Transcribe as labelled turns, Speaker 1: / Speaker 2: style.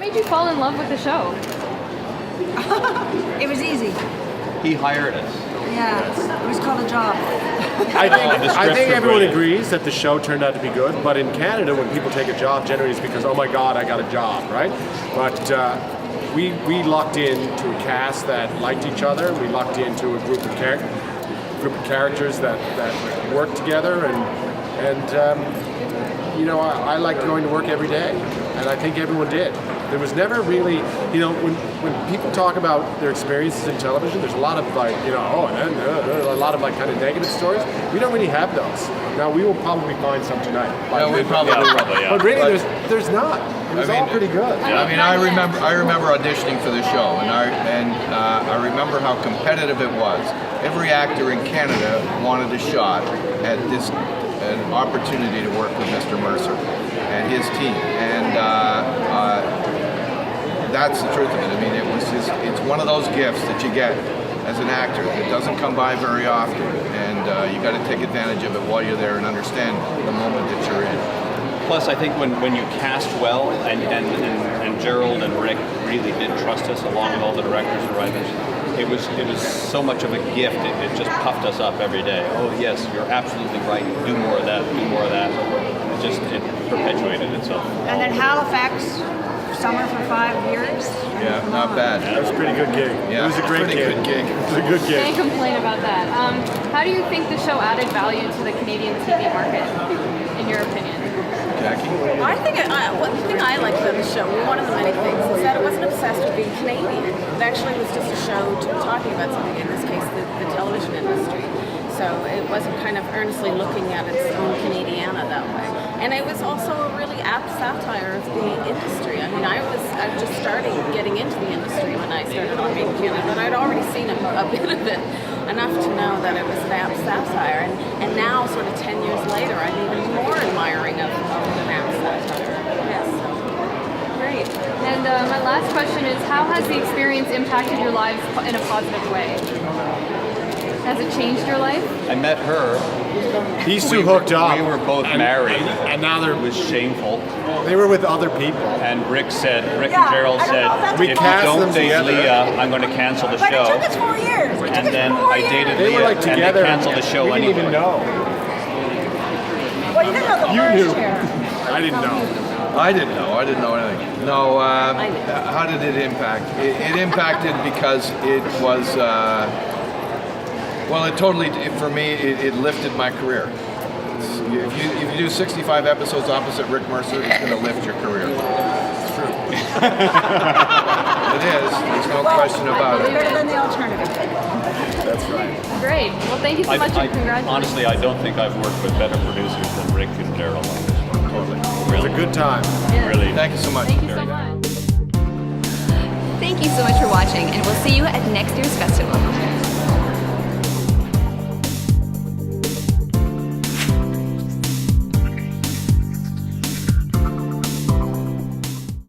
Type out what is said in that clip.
Speaker 1: made you fall in love with the show?
Speaker 2: It was easy.
Speaker 3: He hired us.
Speaker 2: Yeah, it was called a job.
Speaker 4: I think everyone agrees that the show turned out to be good, but in Canada, when people take a job, generally it's because, oh my God, I got a job, right? But we lucked into a cast that liked each other. We lucked into a group of characters that worked together, and you know, I like going to work every day, and I think everyone did. There was never really, you know, when people talk about their experiences in television, there's a lot of like, you know, a lot of like kind of negative stories. We don't really have those. Now we will probably find some tonight.
Speaker 3: Yeah, we probably will.
Speaker 4: Yeah. But really, there's not. It was all pretty good.
Speaker 3: I mean, I remember auditioning for the show, and I remember how competitive it was. Every actor in Canada wanted a shot at an opportunity to work with Mr. Mercer and his team, and that's the truth of it. I mean, it's one of those gifts that you get as an actor. It doesn't come by very often, and you got to take advantage of it while you're there and understand the moment that you're in.
Speaker 5: Plus, I think when you cast well, and Gerald and Rick really did trust us, along with all the directors and writers, it was so much of a gift. It just puffed us up every day. Oh yes, you're absolutely right. Do more of that. Do more of that. It perpetuated itself.
Speaker 2: And then Halifax, summer for 5 years.
Speaker 3: Yeah, not bad.
Speaker 4: That was a pretty good gig.
Speaker 3: Yeah,
Speaker 4: it was a great
Speaker 3: good gig.
Speaker 4: It was a good gig.
Speaker 1: Can't complain about that. How do you think the show added value to the Canadian TV market, in your opinion?
Speaker 3: Jackie?
Speaker 6: I think one thing I liked about the show, one of the many things, is that it wasn't obsessed with being Canadian. It actually was just a show talking about something, in this case, the television industry. So it wasn't kind of earnestly looking at its own Canadiana that way. And it was also a really apt satire of the industry. I mean, I was just getting into the industry when I started on Making Canada, but I'd already seen a bit of it, enough to know that it was an apt satire. And now, sort of 10 years later, I'm even more admiring of an apt satire. Yes.
Speaker 1: Great. And my last question is, how has the experience impacted your lives in a positive way? Has it changed your life?
Speaker 5: I met her.
Speaker 4: These two hooked up.
Speaker 5: We were both married.
Speaker 4: And now
Speaker 5: It was shameful.
Speaker 4: they were with other people.
Speaker 5: And Rick and Gerald said,
Speaker 4: We
Speaker 5: if you
Speaker 4: cast
Speaker 5: don't
Speaker 4: them
Speaker 5: date
Speaker 4: together.
Speaker 5: Leah, I'm going to cancel the
Speaker 2: But it
Speaker 5: show.
Speaker 2: took us 4 years.
Speaker 5: And then I dated
Speaker 4: They
Speaker 5: Leah,
Speaker 4: were like
Speaker 5: and
Speaker 4: together.
Speaker 5: they canceled the show
Speaker 4: we didn't
Speaker 5: anyway.
Speaker 4: even know.
Speaker 2: Well, you didn't know the
Speaker 4: You
Speaker 2: first
Speaker 4: knew.
Speaker 2: year.
Speaker 4: I didn't know.
Speaker 3: I didn't know anything. No, how did it impact? It impacted because it was, well, it totally, for me, it lifted my career. If you do 65 episodes opposite Rick Mercer, it's going to lift your career. It's true. It is. There's no question about it.
Speaker 2: Better than the alternative.
Speaker 4: That's right.
Speaker 1: Great. Well, thank you so much, and congratulations.
Speaker 5: Honestly, I don't think I've worked with better producers than Rick and Gerald on this one. Totally.
Speaker 4: It was a good time.
Speaker 1: Yeah.
Speaker 5: Really.
Speaker 3: Thank you so much.
Speaker 1: Thank you so much.
Speaker 7: Thank you so much for watching, and we'll see you at next year's festival.